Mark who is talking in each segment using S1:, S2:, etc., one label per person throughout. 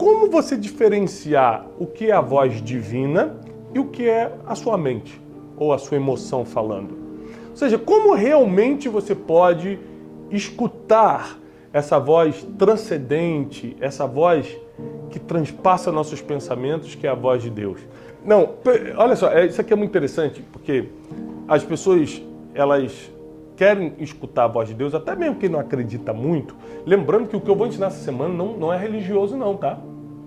S1: como você diferenciar o que é a voz divina e o que é a sua mente ou a sua emoção falando? Ou seja, como realmente você pode escutar essa voz transcendente, essa voz que transpassa nossos pensamentos, que é a voz de Deus? Não, olha só, isso aqui é muito interessante, porque as pessoas, elas querem escutar a voz de Deus, até mesmo quem não acredita muito, lembrando que o que eu vou ensinar essa semana não é religioso não, tá?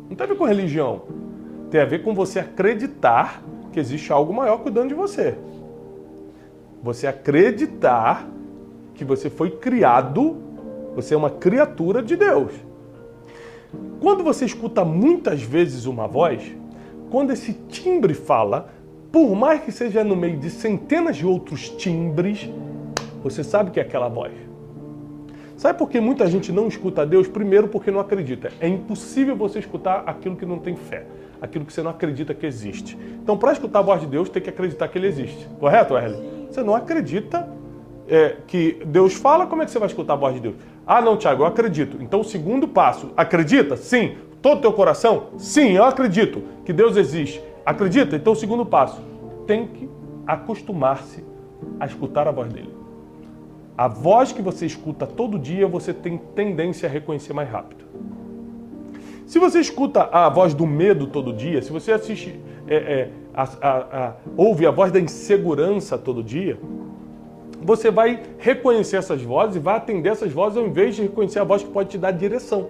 S1: Não tem a ver com religião. Tem a ver com você acreditar que existe algo maior cuidando de você. Você acreditar que você foi criado, você é uma criatura de Deus. Quando você escuta muitas vezes uma voz, quando esse timbre fala, por mais que seja no meio de centenas de outros timbres, você sabe que é aquela voz. Sabe por que muita gente não escuta a Deus? Primeiro, porque não acredita. É impossível você escutar aquilo que não tem fé, aquilo que você não acredita que existe. Então, para escutar a voz de Deus, tem que acreditar que Ele existe. Correto, Erle? Você não acredita que Deus fala, como é que você vai escutar a voz de Deus? Ah, não, Tiago, eu acredito. Então, o segundo passo, acredita? Sim. Todo o teu coração? Sim, eu acredito que Deus existe. Acredita? Então, o segundo passo, tem que acostumar-se a escutar a voz dele. A voz que você escuta todo dia, você tem tendência a reconhecer mais rápido. Se você escuta a voz do medo todo dia, se você assiste, ouve a voz da insegurança todo dia, você vai reconhecer essas vozes e vai atender essas vozes ao invés de reconhecer a voz que pode te dar direção.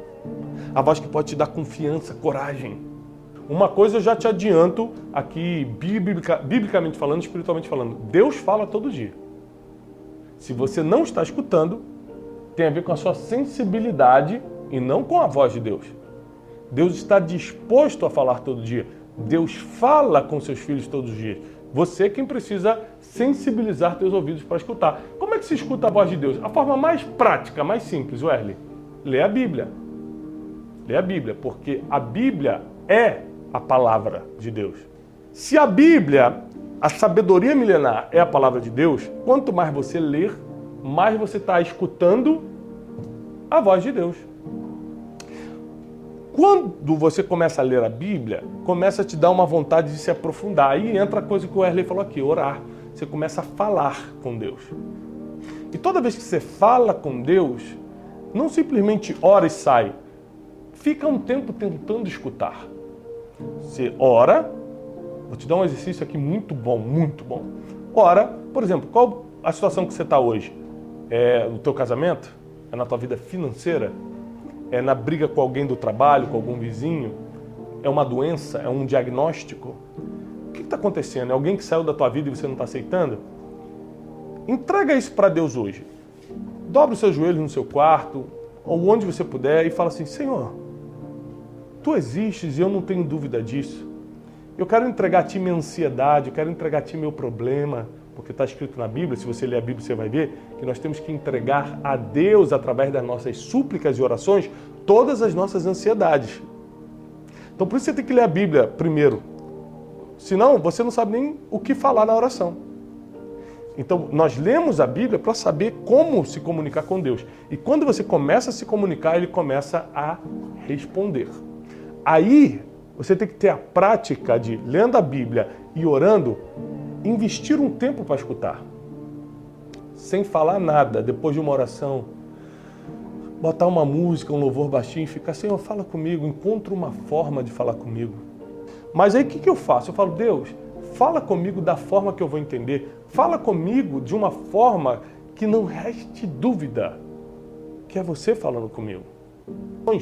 S1: A voz que pode te dar confiança, coragem. Uma coisa eu já te adianto aqui, biblicamente falando, espiritualmente falando. Deus fala todo dia. Se você não está escutando, tem a ver com a sua sensibilidade e não com a voz de Deus. Deus está disposto a falar todo dia. Deus fala com seus filhos todos os dias. Você é quem precisa sensibilizar teus ouvidos para escutar. Como é que se escuta a voz de Deus? A forma mais prática, mais simples, Werley, lê a Bíblia. Lê a Bíblia, porque a Bíblia é a palavra de Deus. Se a Bíblia, a sabedoria milenar, é a palavra de Deus, quanto mais você ler, mais você está escutando a voz de Deus. Quando você começa a ler a Bíblia, começa a te dar uma vontade de se aprofundar. Aí entra a coisa que o Werley falou aqui, orar. Você começa a falar com Deus. E toda vez que você fala com Deus, não simplesmente ora e sai. Fica um tempo tentando escutar. Você ora, vou te dar um exercício aqui muito bom, muito bom. Ora, por exemplo, qual a situação que você está hoje? É no teu casamento? É na tua vida financeira? É na briga com alguém do trabalho, com algum vizinho? É uma doença? É um diagnóstico? O que está acontecendo? É alguém que saiu da tua vida e você não está aceitando? Entrega isso para Deus hoje. Dobra os seus joelhos no seu quarto, ou onde você puder, e fala assim, Senhor, Tu existes e eu não tenho dúvida disso. Eu quero entregar a Ti minha ansiedade, eu quero entregar a Ti meu problema, porque está escrito na Bíblia, se você ler a Bíblia você vai ver, que nós temos que entregar a Deus, através das nossas súplicas e orações, todas as nossas ansiedades. Então por isso você tem que ler a Bíblia primeiro. Senão você não sabe nem o que falar na oração. Então nós lemos a Bíblia para saber como se comunicar com Deus. E quando você começa a se comunicar, Ele começa a responder. Aí você tem que ter a prática de, lendo a Bíblia e orando, investir um tempo para escutar. Sem falar nada, depois de uma oração, botar uma música, um louvor baixinho e ficar, Senhor, fala comigo, encontra uma forma de falar comigo. Mas aí o que eu faço? Eu falo, Deus, fala comigo da forma que eu vou entender. Fala comigo de uma forma que não reste dúvida que é você falando comigo.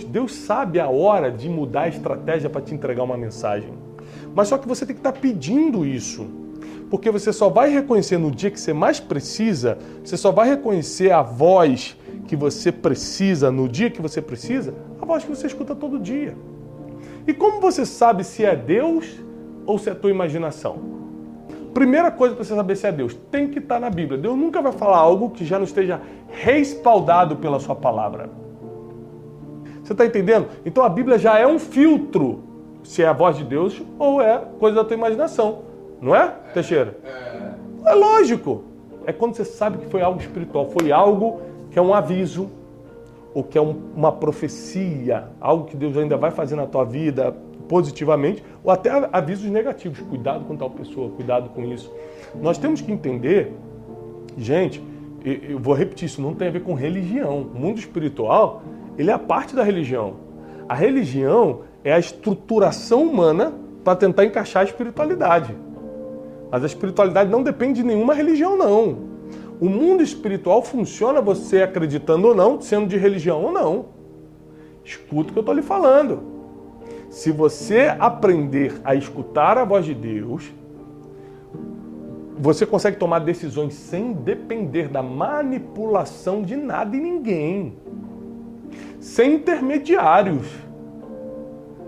S1: Deus sabe a hora de mudar a estratégia para te entregar uma mensagem. Mas só que você tem que estar pedindo isso. Porque você só vai reconhecer no dia que você mais precisa, você só vai reconhecer a voz que você precisa no dia que você precisa, a voz que você escuta todo dia. E como você sabe se é Deus ou se é a tua imaginação? Primeira coisa para você saber se é Deus, tem que estar na Bíblia. Deus nunca vai falar algo que já não esteja respaldado pela sua palavra. Você está entendendo? Então a Bíblia já é um filtro se é a voz de Deus ou é coisa da tua imaginação. Não é, Teixeira? É lógico. É quando você sabe que foi algo espiritual, foi algo que é um aviso, ou que é uma profecia, algo que Deus ainda vai fazer na tua vida positivamente, ou até avisos negativos. Cuidado com tal pessoa, cuidado com isso. Nós temos que entender, gente, eu vou repetir, isso não tem a ver com religião. O mundo espiritual, ele é a parte da religião. A religião é a estruturação humana para tentar encaixar a espiritualidade. Mas a espiritualidade não depende de nenhuma religião, não. O mundo espiritual funciona você acreditando ou não, sendo de religião ou não. Escuta o que eu estou lhe falando. Se você aprender a escutar a voz de Deus, você consegue tomar decisões sem depender da manipulação de nada e ninguém. Sem intermediários.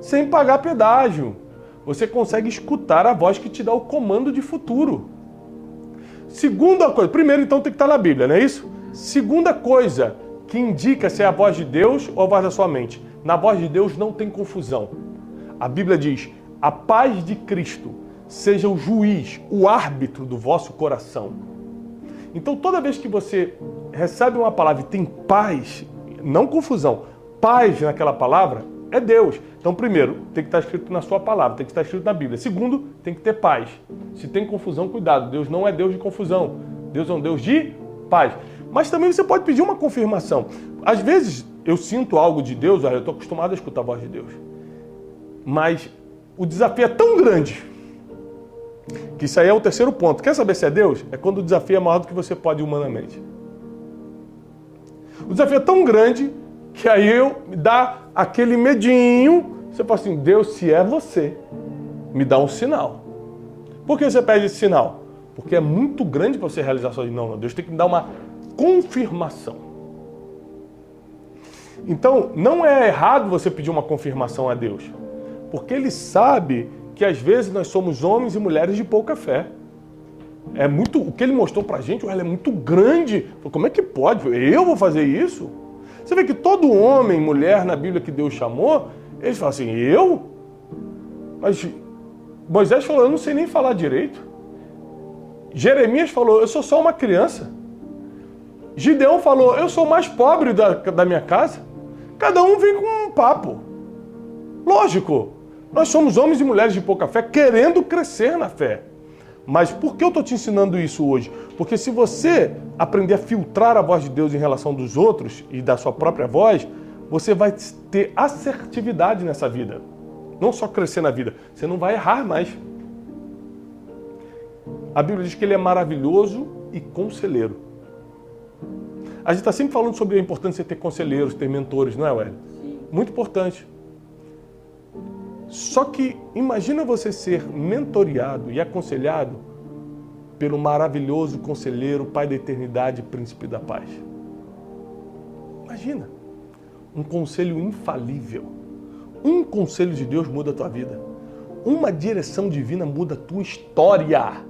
S1: Sem pagar pedágio. Você consegue escutar a voz que te dá o comando de futuro. Segunda coisa, primeiro então tem que estar na Bíblia, não é isso? Segunda coisa que indica se é a voz de Deus ou a voz da sua mente. Na voz de Deus não tem confusão. A Bíblia diz, a paz de Cristo seja o juiz, o árbitro do vosso coração. Então toda vez que você recebe uma palavra e tem paz, não confusão, paz naquela palavra, é Deus. Então primeiro, tem que estar escrito na sua palavra, tem que estar escrito na Bíblia. Segundo, tem que ter paz. Se tem confusão, cuidado. Deus não é Deus de confusão. Deus é um Deus de paz. Mas também você pode pedir uma confirmação. Às vezes eu sinto algo de Deus, eu estou acostumado a escutar a voz de Deus. Mas o desafio é tão grande, que isso aí é o terceiro ponto. Quer saber se é Deus? É quando o desafio é maior do que você pode humanamente. O desafio é tão grande que aí me dá aquele medinho. Você fala assim, Deus, se é você, me dá um sinal. Por que você pede esse sinal? Porque é muito grande para você realizar sozinho. Não, Deus tem que me dar uma confirmação. Então, não é errado você pedir uma confirmação a Deus. Porque Ele sabe que às vezes nós somos homens e mulheres de pouca fé. O que Ele mostrou pra gente, é muito grande. Como é que pode? Eu vou fazer isso? Você vê que todo homem, mulher na Bíblia que Deus chamou, eles falam assim, eu? Mas Moisés falou, eu não sei nem falar direito. Jeremias falou, eu sou só uma criança. Gideão falou, eu sou o mais pobre da minha casa. Cada um vem com um papo. Lógico, nós somos homens e mulheres de pouca fé, querendo crescer na fé. Mas por que eu estou te ensinando isso hoje? Porque se você aprender a filtrar a voz de Deus em relação dos outros e da sua própria voz, você vai ter assertividade nessa vida. Não só crescer na vida, você não vai errar mais. A Bíblia diz que Ele é maravilhoso e conselheiro. A gente está sempre falando sobre a importância de ter conselheiros, ter mentores, não é, Wélio? Muito importante. Só que imagina você ser mentoreado e aconselhado pelo maravilhoso conselheiro, Pai da eternidade, Príncipe da paz. Imagina, um conselho infalível. Um conselho de Deus muda a tua vida. Uma direção divina muda a tua história.